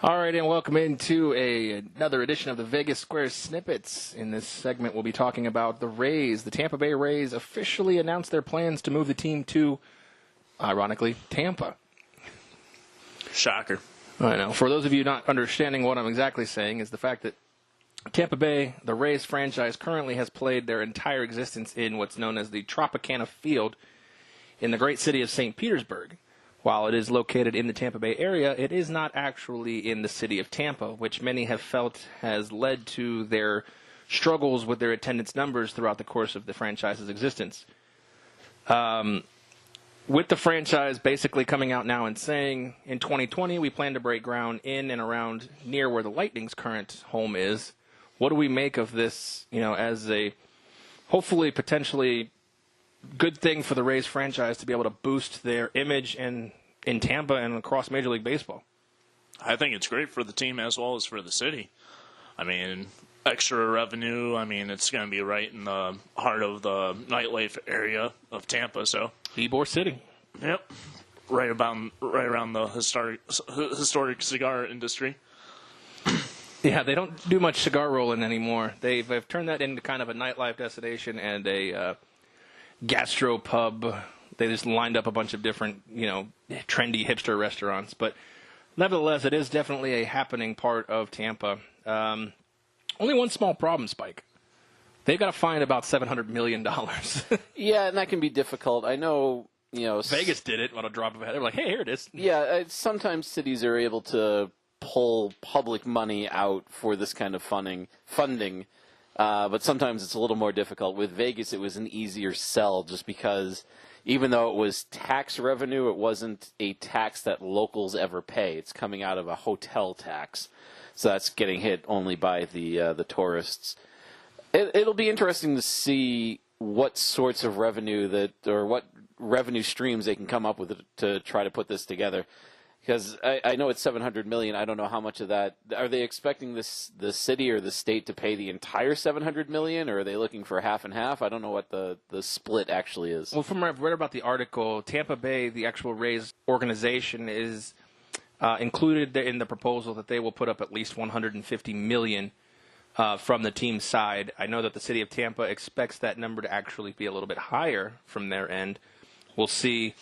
All right, and welcome into another edition of the Vegas Square Snippets. In this segment, we'll be talking about the Rays. The Tampa Bay Rays officially announced their plans to move the team to, ironically, Tampa. Shocker. I know. For those of you not understanding what I'm exactly saying, is the fact that Tampa Bay, the Rays franchise, currently has played their entire existence in what's known as the Tropicana Field in the great city of St. Petersburg. While it is located in the Tampa Bay area, it is not actually in the city of Tampa, which many have felt has led to their struggles with their attendance numbers throughout the course of the franchise's existence. With the franchise basically coming out now and saying, in 2020, we plan to break ground in and around near where the Lightning's current home is, what do we make of this, as a hopefully potentially good thing for the Rays franchise to be able to boost their image in Tampa and across Major League Baseball? I think it's great for the team as well as for the city. I mean, extra revenue. I mean, it's going to be right in the heart of the nightlife area of Tampa. So Ybor City. Yep, right around the historic cigar industry. Yeah, they don't do much cigar rolling anymore. They've turned that into kind of a nightlife destination and a gastro pub. They just lined up a bunch of different, trendy hipster restaurants. But nevertheless, it is definitely a happening part of Tampa. Only one small problem, Spike. They've got to find about $700 million. Yeah, and that can be difficult. I know, Vegas did it on a drop of a hat. They were like, hey, here it is. Yeah, sometimes cities are able to pull public money out for this kind of funding. But sometimes it's a little more difficult. With Vegas, it was an easier sell just because even though it was tax revenue, it wasn't a tax that locals ever pay. It's coming out of a hotel tax. So that's getting hit only by the tourists. It'll be interesting to see what sorts of revenue or what revenue streams they can come up with to try to put this together. Because I know it's $700 million. I don't know how much of that. Are they expecting the city or the state to pay the entire $700 million, or are they looking for half and half? I don't know what the split actually is. Well, from what I've read about the article, Tampa Bay, the actual Rays organization, is included in the proposal that they will put up at least $150 million from the team's side. I know that the city of Tampa expects that number to actually be a little bit higher from their end. We'll see.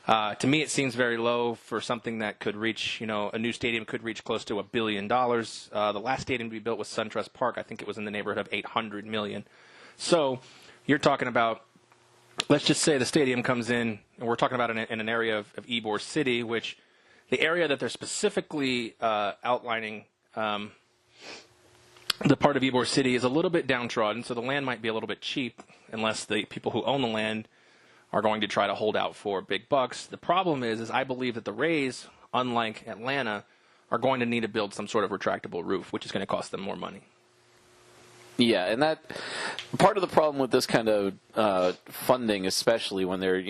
To me, it seems very low for something that could reach, a new stadium could reach close to $1 billion. The last stadium to be built was SunTrust Park. I think it was in the neighborhood of $800 million. So you're talking about, let's just say the stadium comes in, and we're talking about in an area of Ybor City, which the area that they're specifically outlining, the part of Ybor City is a little bit downtrodden, so the land might be a little bit cheap unless the people who own the land are going to try to hold out for big bucks. The problem is I believe that the Rays, unlike Atlanta, are going to need to build some sort of retractable roof, which is going to cost them more money. Yeah, and that part of the problem with this kind of funding, especially when they're,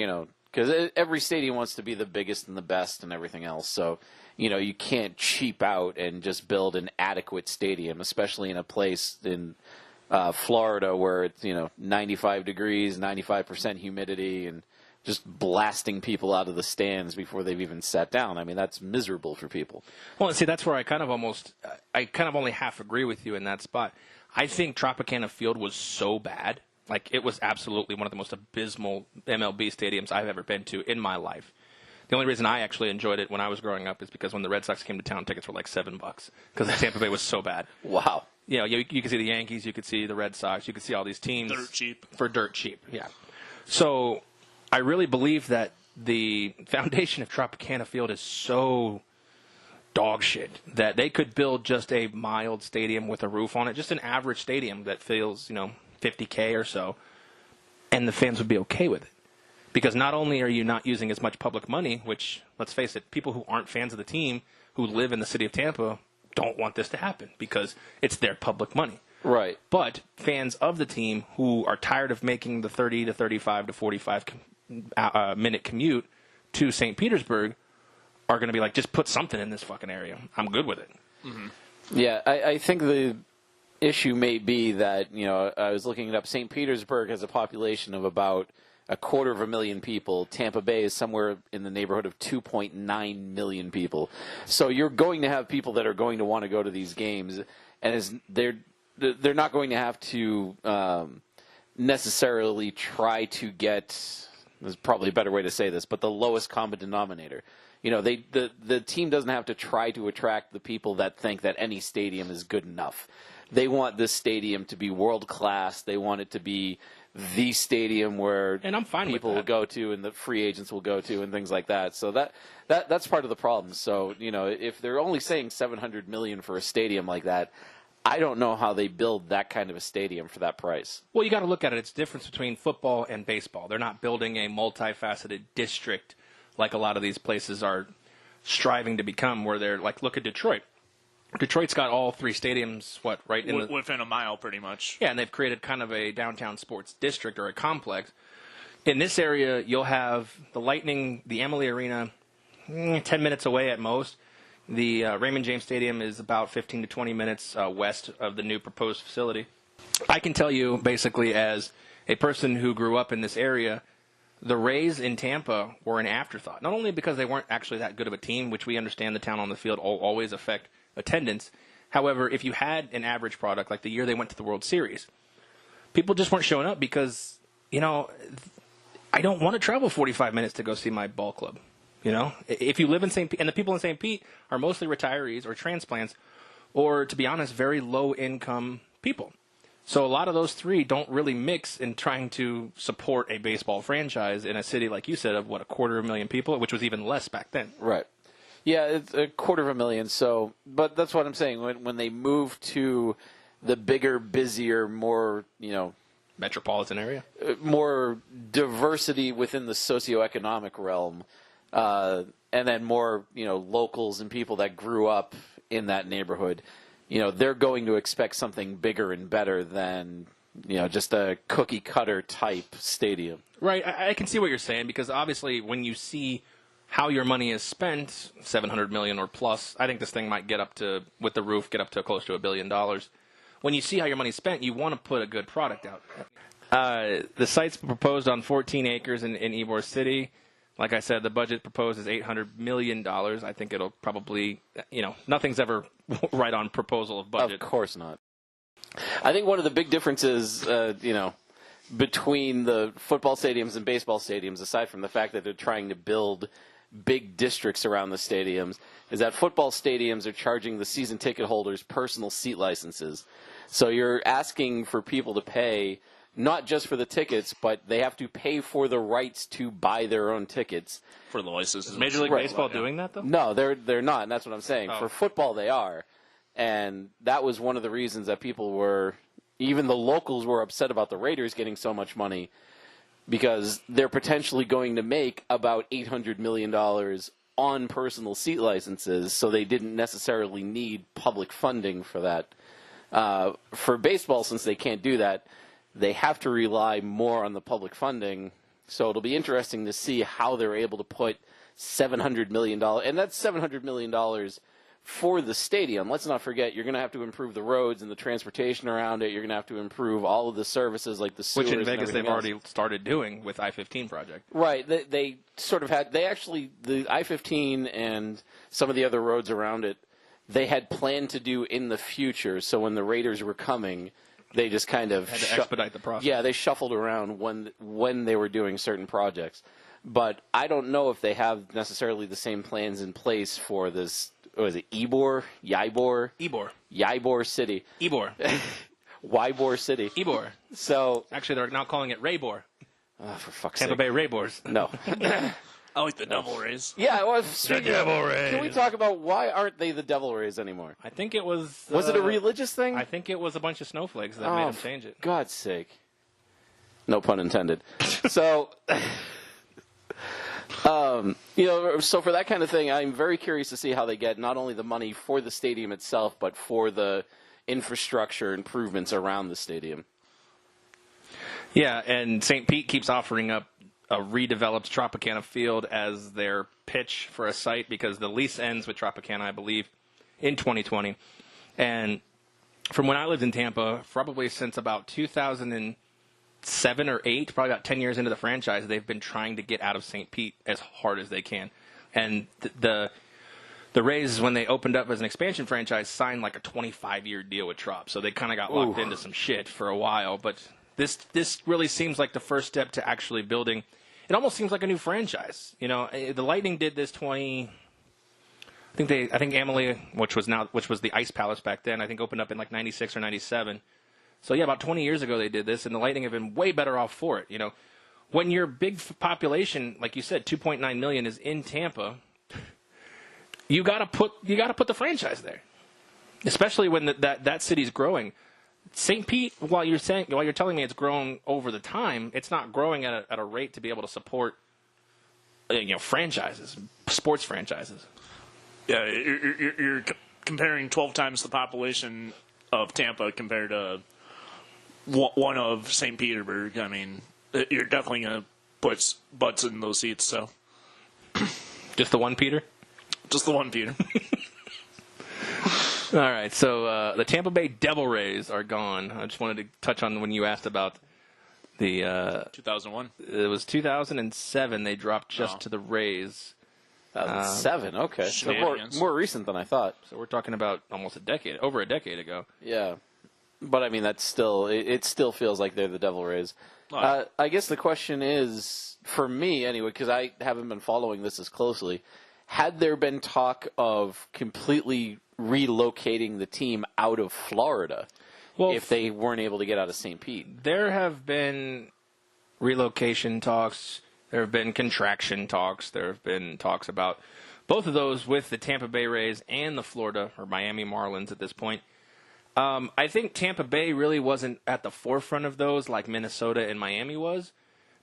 because every stadium wants to be the biggest and the best and everything else. So, you can't cheap out and just build an adequate stadium, especially in a place in Florida where it's 95 degrees, 95% humidity, and just blasting people out of the stands before they've even sat down. I mean, that's miserable for people. Well, see, that's where I kind of only half agree with you in that spot. I think Tropicana Field was so bad, like it was absolutely one of the most abysmal MLB stadiums I've ever been to in my life. The only reason I actually enjoyed it when I was growing up is because when the Red Sox came to town, tickets were like $7 because Tampa Bay was so bad. Wow. You could see the Yankees, you could see the Red Sox, you could see all these teams. Dirt cheap. For dirt cheap, yeah. So I really believe that the foundation of Tropicana Field is so dog shit that they could build just a mild stadium with a roof on it, just an average stadium that fills, $50K or so, and the fans would be okay with it. Because not only are you not using as much public money, which, let's face it, people who aren't fans of the team who live in the city of Tampa don't want this to happen because it's their public money. Right. But fans of the team who are tired of making the 30 to 35 to 45 minute commute to St. Petersburg are going to be like, just put something in this fucking area. I'm good with it. Mm-hmm. Yeah, I think the issue may be that, I was looking it up. St. Petersburg has a population of about 250,000 people. Tampa Bay is somewhere in the neighborhood of 2.9 million people. So you're going to have people that are going to want to go to these games, and they're not going to have to necessarily try to get. There's probably a better way to say this, but the lowest common denominator. The team doesn't have to try to attract the people that think that any stadium is good enough. They want this stadium to be world class. They want it to be the stadium where people will go to and the free agents will go to and things like that. So that's part of the problem. So, if they're only saying $700 million for a stadium like that, I don't know how they build that kind of a stadium for that price. Well, you got to look at it. It's the difference between football and baseball. They're not building a multifaceted district like a lot of these places are striving to become, where they're like, look at Detroit. Detroit's got all three stadiums, within a mile, pretty much. Yeah, and they've created kind of a downtown sports district or a complex. In this area, you'll have the Lightning, the Emily Arena, 10 minutes away at most. The Raymond James Stadium is about 15 to 20 minutes west of the new proposed facility. I can tell you, basically, as a person who grew up in this area, the Rays in Tampa were an afterthought. Not only because they weren't actually that good of a team, which we understand the talent on the field always affect attendance. However, if you had an average product, like the year they went to the World Series, people just weren't showing up because, I don't want to travel 45 minutes to go see my ball club. If you live in St. Pete, and the people in St. Pete are mostly retirees or transplants, or, to be honest, very low-income people. So a lot of those three don't really mix in trying to support a baseball franchise in a city, like you said, of, 250,000 people, which was even less back then. Right. Yeah, it's 250,000. So, but that's what I'm saying. When they move to the bigger, busier, more, metropolitan area, more diversity within the socioeconomic realm, and then more, locals and people that grew up in that neighborhood, they're going to expect something bigger and better than, just a cookie cutter type stadium. Right. I can see what you're saying, because obviously when you see how your money is spent, $700 million or plus, I think this thing might with the roof, get up to close to $1 billion. When you see how your money's spent, you want to put a good product out. The site's proposed on 14 acres in Ybor City. Like I said, the budget proposed is $800 million. I think it'll probably, nothing's ever right on proposal of budget. Of course not. I think one of the big differences, between the football stadiums and baseball stadiums, aside from the fact that they're trying to build big districts around the stadiums, is that football stadiums are charging the season ticket holders personal seat licenses. So you're asking for people to pay not just for the tickets, but they have to pay for the rights to buy their own tickets. For the licenses. Is Major League Baseball doing that, though? No, they're not, and that's what I'm saying. Oh. For football, they are. And that was one of the reasons that people were, even the locals were upset about the Raiders getting so much money, because they're potentially going to make about $800 million on personal seat licenses, so they didn't necessarily need public funding for that. For baseball, since they can't do that, they have to rely more on the public funding. So it'll be interesting to see how they're able to put $700 million, and that's $700 million for the stadium. Let's not forget, you're going to have to improve the roads and the transportation around it. You're going to have to improve all of the services like the sewers. Which in Vegas they've else. already started doing with I-15 project. Right. They sort of had, the I-15 and some of the other roads around it, they had planned to do in the future. So when the Raiders were coming, they just kind of had to expedite the process. Yeah, they shuffled around when they were doing certain projects. But I don't know if they have necessarily the same plans in place for this. What is it? Ybor City. Ybor City. Ybor. So actually, they're now calling it Raybor. Oh, for fuck's sake. Tampa Bay Raybors. No. I like the Devil Rays. Yeah, well, the Devil Rays. Can we talk about why aren't they the Devil Rays anymore? I think it was. Was it a religious thing? I think it was a bunch of snowflakes that made them change it. God's sake. No pun intended. So, so for that kind of thing, I'm very curious to see how they get not only the money for the stadium itself, but for the infrastructure improvements around the stadium. Yeah, and St. Pete keeps offering up a redeveloped Tropicana field as their pitch for a site, because the lease ends with Tropicana, I believe, in 2020. And from when I lived in Tampa, probably since about 2000 7 or 8, probably about 10 years into the franchise, they've been trying to get out of St. Pete as hard as they can. And the Rays, when they opened up as an expansion franchise, signed like a 25-year deal with Trop. So they kind of got locked into some shit for a while. But this really seems like the first step to actually building. It almost seems like a new franchise. You know, the Lightning did this I think Amalie, which was the Ice Palace back then, I think opened up in like 96 or 97. So yeah, about 20 years ago they did this, and the Lightning have been way better off for it. You know, when your big population, like you said, 2.9 million is in Tampa, you gotta put the franchise there, especially when that city's growing. St. Pete, while you're telling me it's grown over the time, it's not growing at a rate to be able to support franchises, sports franchises. Yeah, you're comparing 12 times the population of Tampa compared to one of St. Petersburg. I mean, you're definitely going to put butts in those seats. So, just the one Peter? Just the one Peter. All right, so the Tampa Bay Devil Rays are gone. I just wanted to touch on when you asked about the 2001. It was 2007. They dropped just to the Rays. 2007, okay. So more recent than I thought. So we're talking about almost over a decade ago. Yeah. But, I mean, that's still – it still feels like they're the Devil Rays. I guess the question is, for me anyway, because I haven't been following this as closely, had there been talk of completely relocating the team out of Florida if they weren't able to get out of St. Pete? There have been relocation talks. There have been contraction talks. There have been talks about both of those with the Tampa Bay Rays and the Florida or Miami Marlins at this point. I think Tampa Bay really wasn't at the forefront of those like Minnesota and Miami was,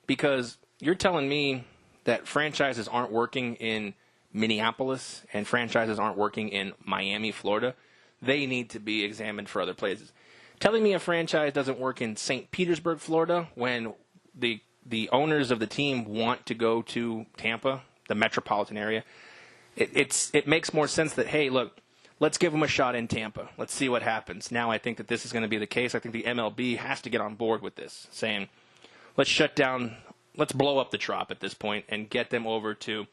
because you're telling me that franchises aren't working in Minneapolis and franchises aren't working in Miami, Florida. They need to be examined for other places. Telling me a franchise doesn't work in St. Petersburg, Florida, when the owners of the team want to go to Tampa, the metropolitan area, it makes more sense that, hey, look, let's give them a shot in Tampa. Let's see what happens. Now I think that this is going to be the case. I think the MLB has to get on board with this, saying, let's blow up the Trop at this point and get them over to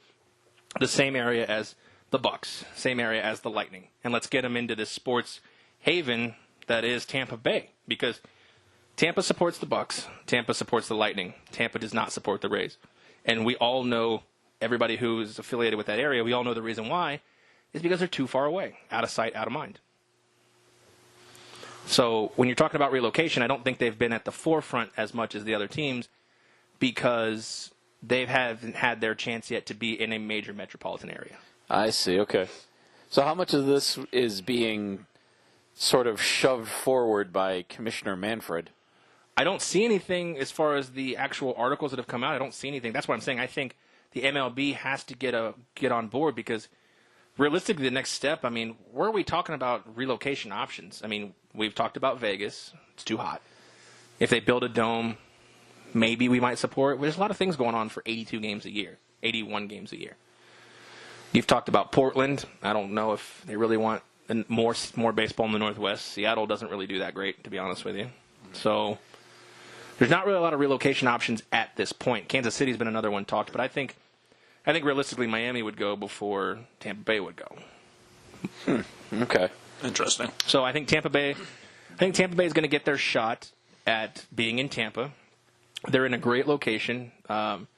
the same area as the Bucks, same area as the Lightning, and let's get them into this sports haven that is Tampa Bay, because Tampa supports the Bucks, Tampa supports the Lightning, Tampa does not support the Rays. And we all know, everybody who is affiliated with that area, we all know the reason why is because they're too far away, out of sight, out of mind. So when you're talking about relocation, I don't think they've been at the forefront as much as the other teams because they haven't had their chance yet to be in a major metropolitan area. I see, okay. So how much of this is being sort of shoved forward by Commissioner Manfred? I don't see anything as far as the actual articles that have come out. I don't see anything. That's what I'm saying. I think the MLB has to get on board because realistically, the next step, I mean, where are we talking about relocation options? I mean, we've talked about Vegas. It's too hot. If they build a dome, maybe we might support it. There's a lot of things going on for 82 games a year, 81 games a year. You've talked about Portland. I don't know if they really want more baseball in the Northwest. Seattle doesn't really do that great, to be honest with you. So there's not really a lot of relocation options at this point. Kansas City's been another one talked, but I think realistically Miami would go before Tampa Bay would go. Okay. Interesting. So I think Tampa Bay is going to get their shot at being in Tampa. They're in a great location. From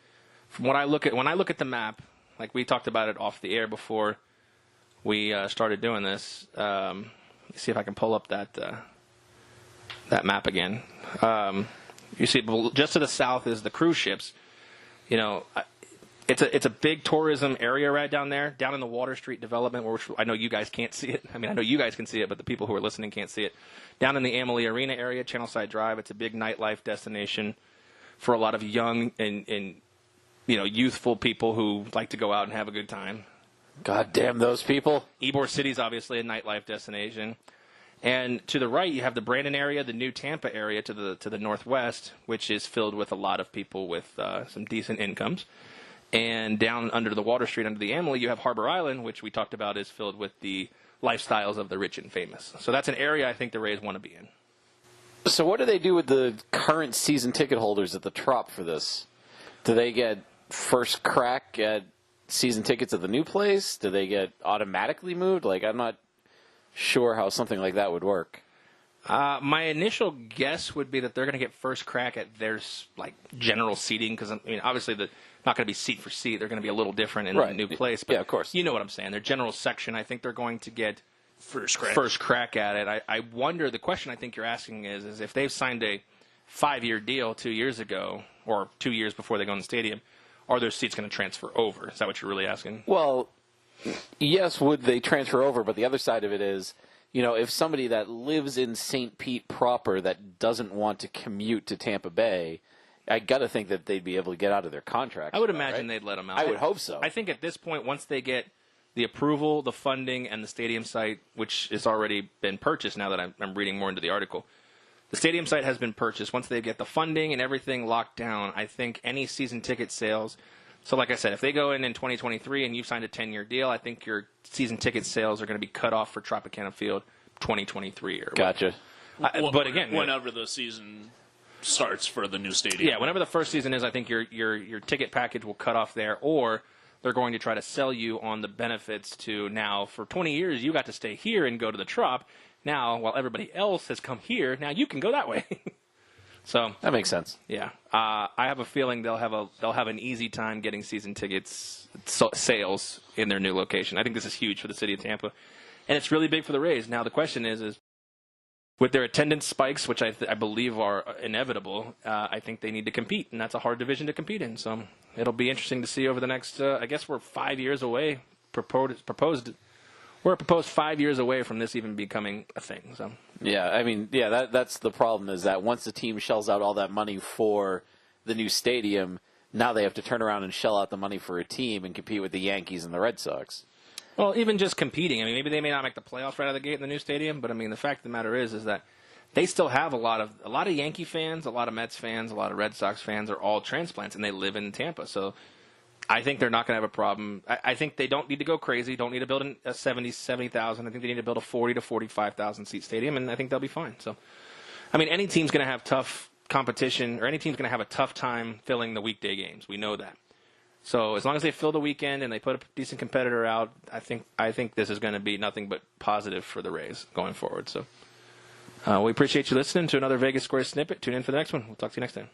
when I look at the map, like we talked about it off the air before we started doing this. Let me see if I can pull up that map again. You see, just to the south is the cruise ships. You know, it's a big tourism area right down there, down in the Water Street development, which I know you guys can't see it. I mean, I know you guys can see it, but the people who are listening can't see it. Down in the Amalie Arena area, Channelside Drive, it's a big nightlife destination for a lot of young and youthful people who like to go out and have a good time. God damn those people. Ybor City's obviously a nightlife destination. And to the right, you have the Brandon area, the new Tampa area to the northwest, which is filled with a lot of people with some decent incomes. And down under the Water Street, under the Amalie, you have Harbor Island, which we talked about is filled with the lifestyles of the rich and famous. So that's an area I think the Rays want to be in. So what do they do with the current season ticket holders at the Trop for this? Do they get first crack at season tickets at the new place? Do they get automatically moved? Like, I'm not sure how something like that would work. My initial guess would be that they're going to get first crack at their general seating because, I mean, obviously they're not going to be seat for seat. They're going to be a little different in the new place. But yeah, of course. You know what I'm saying. Their general section, I think they're going to get first crack at it. I wonder, the question I think you're asking is if they've signed a 5-year deal 2 years ago or 2 years before they go in the stadium, are their seats going to transfer over? Is that what you're really asking? Well, yes, would they transfer over? But the other side of it is, you know, if somebody that lives in St. Pete proper that doesn't want to commute to Tampa Bay, I got to think that they'd be able to get out of their contract. I would imagine they'd let them out. I would hope so. I think at this point, once they get the approval, the funding, and the stadium site, which has already been purchased now that I'm reading more into the article, the stadium site has been purchased. Once they get the funding and everything locked down, I think any season ticket sales. So like I said, if they go in 2023 and you've signed a 10-year deal, I think your season ticket sales are going to be cut off for Tropicana Field 2023. Gotcha. But again, whenever the season starts for the new stadium. Yeah, whenever the first season is, I think your ticket package will cut off there, or they're going to try to sell you on the benefits to now for 20 years you got to stay here and go to the Trop. Now, while everybody else has come here, now you can go that way. So that makes sense. Yeah, I have a feeling they'll have an easy time getting season tickets sales in their new location. I think this is huge for the city of Tampa, and it's really big for the Rays. Now the question is with their attendance spikes, which I believe are inevitable, I think they need to compete, and that's a hard division to compete in. So it'll be interesting to see over the next. I guess we're 5 years away. We're proposed 5 years away from this even becoming a thing. So yeah, I mean, yeah, that's the problem is that once the team shells out all that money for the new stadium, now they have to turn around and shell out the money for a team and compete with the Yankees and the Red Sox. Well, even just competing. I mean, maybe they may not make the playoffs right out of the gate in the new stadium, but I mean, the fact of the matter is that they still have a lot of Yankee fans, a lot of Mets fans, a lot of Red Sox fans are all transplants, and they live in Tampa. So I think they're not going to have a problem. I think they don't need to go crazy. Don't need to build a 70,000. I think they need to build a 40 to 45,000 seat stadium, and I think they'll be fine. So, I mean, any team's going to have tough competition, or any team's going to have a tough time filling the weekday games. We know that. So as long as they fill the weekend and they put a decent competitor out, I think this is going to be nothing but positive for the Rays going forward. So we appreciate you listening to another Vegas Square Snippet. Tune in for the next one. We'll talk to you next time.